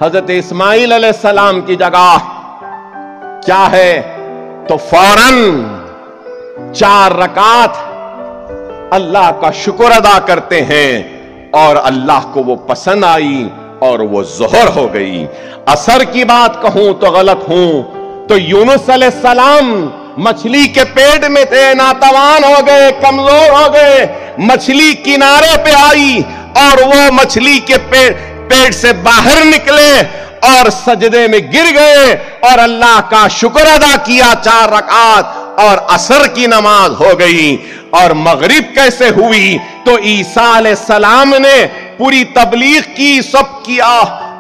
حضرت اسماعیل علیہ السلام کی جگہ کیا ہے، تو فوراً 4 رکعت اللہ کا شکر ادا کرتے ہیں اور اللہ کو وہ پسند آئی اور وہ ظہر ہو گئی۔ عصر کی بات کہوں تو غلط ہوں، تو یونس علیہ السلام مچھلی کے پیٹ میں تھے، ناتوان ہو گئے، کمزور ہو گئے، مچھلی کنارے پہ آئی اور وہ مچھلی کے پیٹ سے باہر نکلے اور سجدے میں گر گئے اور اللہ کا شکر ادا کیا 4 رکعت، اور عصر کی نماز ہو گئی۔ اور مغرب کیسے ہوئی؟ تو عیسیٰ علیہ السلام نے پوری تبلیغ کی، سب کیا،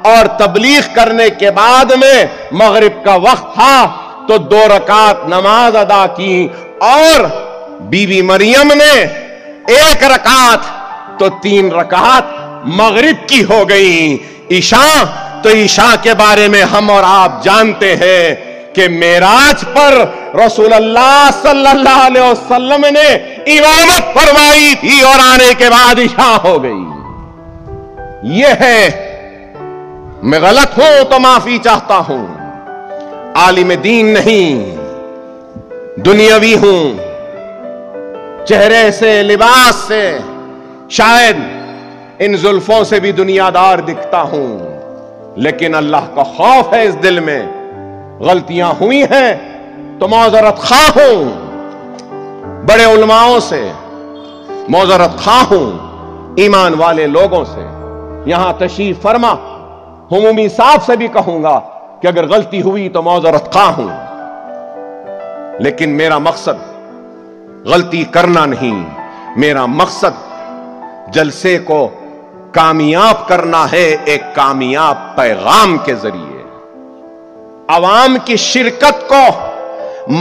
اور تبلیغ کرنے کے بعد میں مغرب کا وقت تھا تو 2 رکعت نماز ادا کی، اور بی بی مریم نے 1 رکعت، تو 3 رکعت مغرب کی ہو گئی۔ عشاء، تو عشاء کے بارے میں ہم اور آپ جانتے ہیں کہ معراج پر رسول اللہ صلی اللہ علیہ وسلم نے امامت فرمائی تھی اور آنے کے بعد عشاء ہو گئی۔ یہ ہے، میں غلط ہوں تو معافی چاہتا ہوں، عالم دین نہیں، دنیاوی ہوں، چہرے سے، لباس سے شاید ان زلفوں سے بھی دنیا دار دکھتا ہوں، لیکن اللہ کا خوف ہے اس دل میں۔ غلطیاں ہوئی ہیں تو معذرت خواہ ہوں، بڑے علماؤں سے معذرت خواہ ہوں، ایمان والے لوگوں سے۔ یہاں تشریف فرما عمومی صاحب سے بھی کہوں گا کہ اگر غلطی ہوئی تو معذرت خواہ ہوں، لیکن میرا مقصد غلطی کرنا نہیں، میرا مقصد جلسے کو کامیاب کرنا ہے، ایک کامیاب پیغام کے ذریعے عوام کی شرکت کو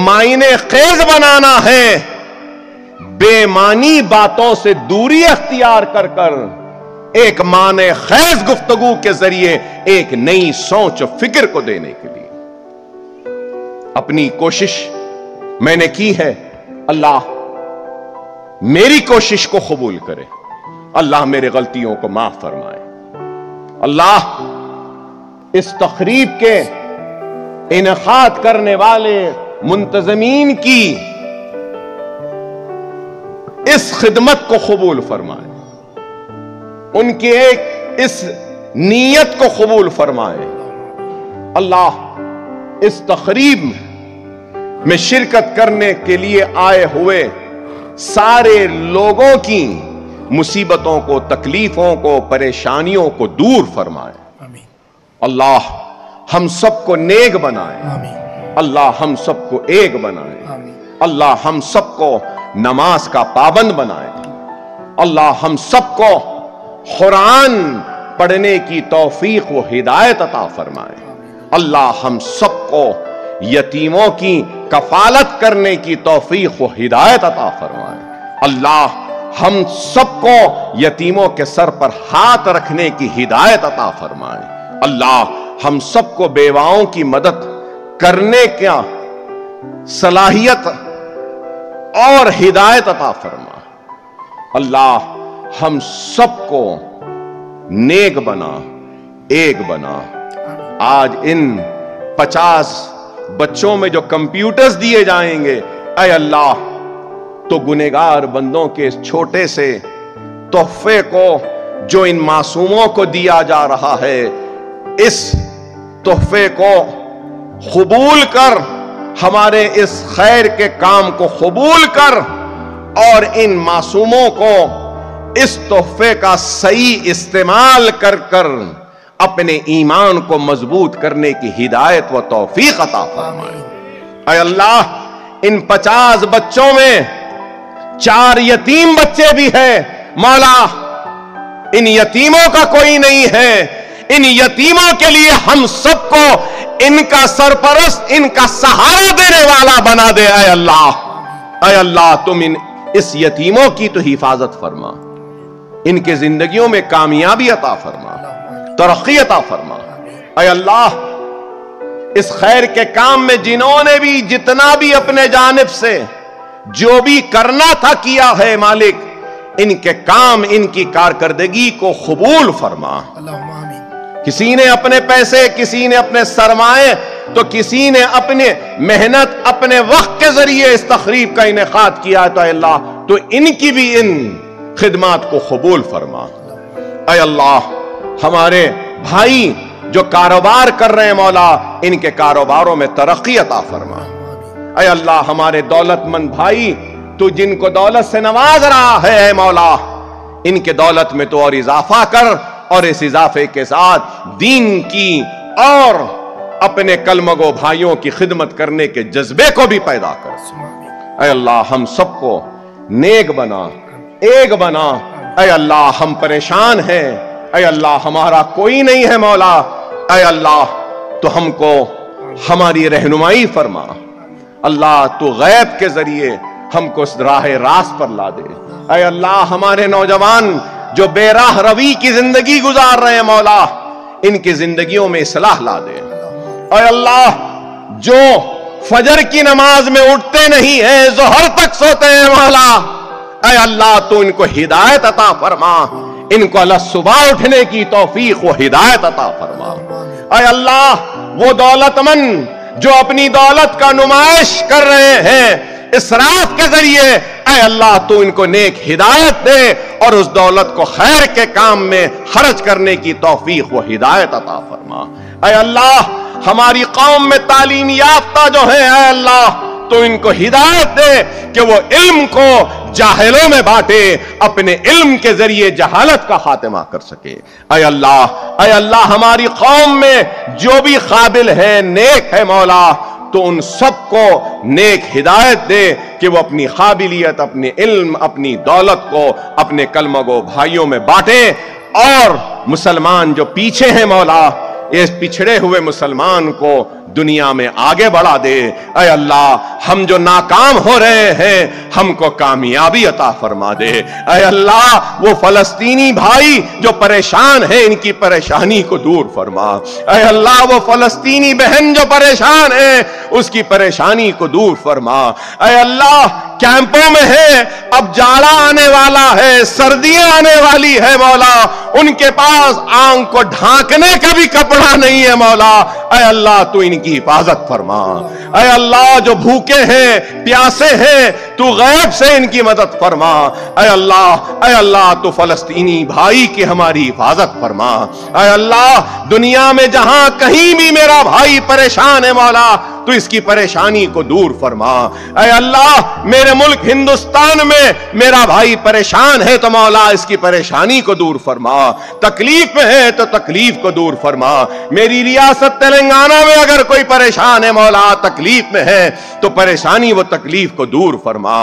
معنی خیز بنانا ہے، بے معنی باتوں سے دوری اختیار کر کر ایک معنی خیز گفتگو کے ذریعے ایک نئی سوچ و فکر کو دینے کے لیے اپنی کوشش میں نے کی ہے۔ اللہ میری کوشش کو قبول کرے، اللہ میرے غلطیوں کو معاف فرمائے، اللہ اس تقریب کے انعقاد کرنے والے منتظمین کی اس خدمت کو قبول فرمائے، ان کی ایک اس نیت کو قبول فرمائے۔ اللہ اس تقریب میں شرکت کرنے کے لیے آئے ہوئے سارے لوگوں کی مصیبتوں کو، تکلیفوں کو، پریشانیوں کو دور فرمائے۔ اللہ ہم سب کو نیک بنائے، اللہ ہم سب کو ایک بنائے، اللہ ہم سب کو نماز کا پابند بنائے، اللہ ہم سب کو قرآن پڑھنے کی توفیق و ہدایت عطا فرمائے، اللہ ہم سب کو یتیموں کی کفالت کرنے کی توفیق و ہدایت عطا فرمائے، اللہ ہم سب کو یتیموں کے سر پر ہاتھ رکھنے کی ہدایت عطا فرمائے، اللہ ہم سب کو بیواؤں کی مدد کرنے کا صلاحیت اور ہدایت عطا فرما۔ اللہ ہم سب کو نیک بنا، ایک بنا۔ آج ان 50 بچوں میں جو کمپیوٹرز دیے جائیں گے، اے اللہ تو گنہگار بندوں کے اس چھوٹے سے تحفے کو جو ان معصوموں کو دیا جا رہا ہے، اس تحفے کو قبول کر، ہمارے اس خیر کے کام کو قبول کر، اور ان معصوموں کو اس تحفے کا صحیح استعمال کر کر اپنے ایمان کو مضبوط کرنے کی ہدایت و توفیق عطا فرمائے۔ اے اللہ ان 50 بچوں میں 4 یتیم بچے بھی ہیں، مولا ان یتیموں کا کوئی نہیں ہے، ان یتیموں کے لیے ہم سب کو ان کا سرپرست، ان کا سہارا دینے والا بنا دے۔ اے اللہ تم اس یتیموں کی تو حفاظت فرما، ان کے زندگیوں میں کامیابی عطا فرما، ترقی عطا فرما۔ اے اللہ اس خیر کے کام میں جنہوں نے بھی جتنا بھی اپنے جانب سے جو بھی کرنا تھا کیا ہے، مالک ان کے کام، ان کی کارکردگی کو قبول فرما۔ کسی نے اپنے پیسے، کسی نے اپنے سرمائے، تو کسی نے اپنے محنت، اپنے وقت کے ذریعے اس تقریب کا انعقاد کیا، تو اے اللہ تو ان کی بھی ان خدمات کو قبول فرما۔ اے اللہ ہمارے بھائی جو کاروبار کر رہے ہیں، مولا ان کے کاروباروں میں ترقی عطا فرما۔ اے اللہ ہمارے دولت مند بھائی تو جن کو دولت سے نواز رہا ہے، اے مولا ان کے دولت میں تو اور اضافہ کر، اور اس اضافے کے ساتھ دین کی اور اپنے کلمگو بھائیوں کی خدمت کرنے کے جذبے کو بھی پیدا کر۔ اے اللہ ہم سب کو نیک بنا، ایک بنا۔ اے اللہ ہم پریشان ہیں، اے اللہ ہمارا کوئی نہیں ہے مولا، اے اللہ تو ہم کو ہماری رہنمائی فرما۔ اللہ تو غیب کے ذریعے ہم کو اس راہ راست پر لا دے۔ اے اللہ ہمارے نوجوان جو بے راہ روی کی زندگی گزار رہے ہیں، مولا ان کی زندگیوں میں اصلاح لا دے۔ اے اللہ جو فجر کی نماز میں اٹھتے نہیں ہیں، ظہر تک سوتے ہیں، مولا اے اللہ تو ان کو ہدایت عطا فرما، ان کو اللہ صبح اٹھنے کی توفیق و ہدایت عطا فرما۔ اے اللہ وہ دولت مند جو اپنی دولت کا نمائش کر رہے ہیں اسراف کے ذریعے، اے اللہ تو ان کو نیک ہدایت دے اور اس دولت کو خیر کے کام میں خرچ کرنے کی توفیق و ہدایت عطا فرما۔ اے اللہ ہماری قوم میں تعلیم یافتہ جو ہیں، اے اللہ تو ان کو ہدایت دے کہ وہ علم کو جاہلوں میں بانٹے، اپنے علم کے ذریعے جہالت کا خاتمہ کر سکے۔ اے اللہ ہماری قوم میں جو بھی قابل ہے، نیک ہے، مولا تو ان سب کو نیک ہدایت دے کہ وہ اپنی قابلیت، اپنے علم، اپنی دولت کو اپنے کلمگو بھائیوں میں بانٹے، اور مسلمان جو پیچھے ہیں، مولا اس پچھڑے ہوئے مسلمان کو دنیا میں آگے بڑھا دے۔ اے اللہ ہم جو ناکام ہو رہے ہیں ہم کو کامیابی عطا فرما دے۔ اے اللہ وہ فلسطینی بھائی جو پریشان ہیں ان کی پریشانی کو دور فرما۔ اے اللہ وہ فلسطینی بہن جو پریشان ہے اس کی پریشانی کو دور فرما۔ اے اللہ کیمپوں میں ہے، اب جاڑا آنے والا ہے، سردیاں آنے والی ہے، مولا ان کے پاس آنکھ کو ڈھانکنے کا بھی کپڑا نہیں ہے، مولا اے اللہ تو ان کی حفاظت فرما۔ اے اللہ جو بھوکے ہیں، پیاسے ہیں، تو غیب سے ان کی مدد فرما۔ اے اللہ تو فلسطینی بھائی کی ہماری حفاظت فرما۔ اے اللہ دنیا میں جہاں کہیں بھی میرا بھائی پریشان ہے، مولا تو اس کی پریشانی کو دور فرما۔ اے اللہ میرے ملک ہندوستان میں میرا بھائی پریشان ہے تو مولا اس کی پریشانی کو دور فرما، تکلیف میں ہے تو تکلیف کو دور فرما۔ میری ریاست تلنگانہ میں اگر کوئی پریشان ہے، مولا تکلیف میں ہے تو پریشانی و تکلیف کو دور فرما۔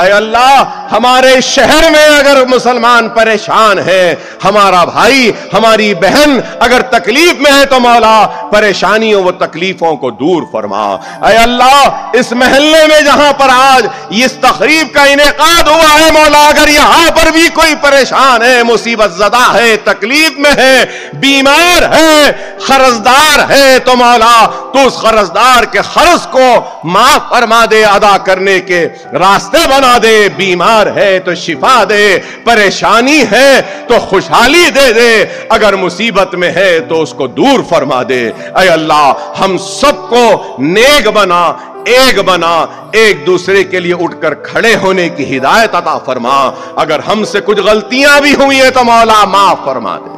اے اللہ ہمارے شہر میں اگر مسلمان پریشان ہے، ہمارا بھائی ہماری بہن اگر تکلیف میں ہے تو مولا پریشانیوں و تکلیفوں کو دور فرما۔ اے اللہ اس محلے میں جہاں پر آج اس تقریب کا انعقاد ہوا ہے، مولا اگر یہاں پر بھی کوئی پریشان ہے، مصیبت زدہ ہے، تکلیف میں ہے، بیمار ہے، قرضدار ہے تو مولا تو اس قرضدار کے قرض کو معاف فرما دے، ادا کرنے کے راستے بنا دے، بیمار ہے تو شفا دے، پریشانی ہے تو خوشحالی دے دے، اگر مصیبت میں ہے تو اس کو دور فرما دے۔ اے اللہ ہم سب کو نیک بنا، ایک بنا، ایک دوسرے کے لیے اٹھ کر کھڑے ہونے کی ہدایت عطا فرما۔ اگر ہم سے کچھ غلطیاں بھی ہوئی ہیں تو مولا معاف فرما دے۔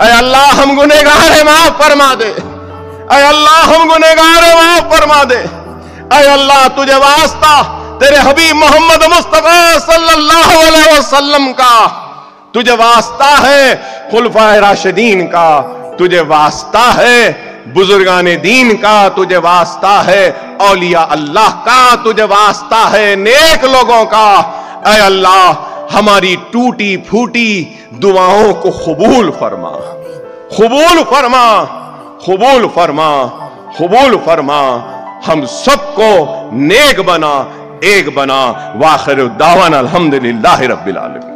اے اللہ ہم گنہگار ہیں، معاف فرما دے۔ اے اللہ ہم گنہگار ہیں، معاف فرما دے۔ اے اللہ تجھے واسطہ تیرے حبیب محمد مصطفیٰ صلی اللہ علیہ وسلم کا، تجھے واسطہ ہے خلفائے راشدین کا، تجھے واسطہ ہے بزرگان دین کا، تجھے واسطہ ہے اولیاء اللہ کا، تجھے واسطہ ہے نیک لوگوں کا۔ اے اللہ ہماری ٹوٹی پھوٹی دعاؤں کو قبول فرما، قبول فرما، قبول فرما، قبول فرما۔ ہم سب کو نیک بنا، ایک بنا۔ وآخر دعوانا الحمدللہ رب العالمین۔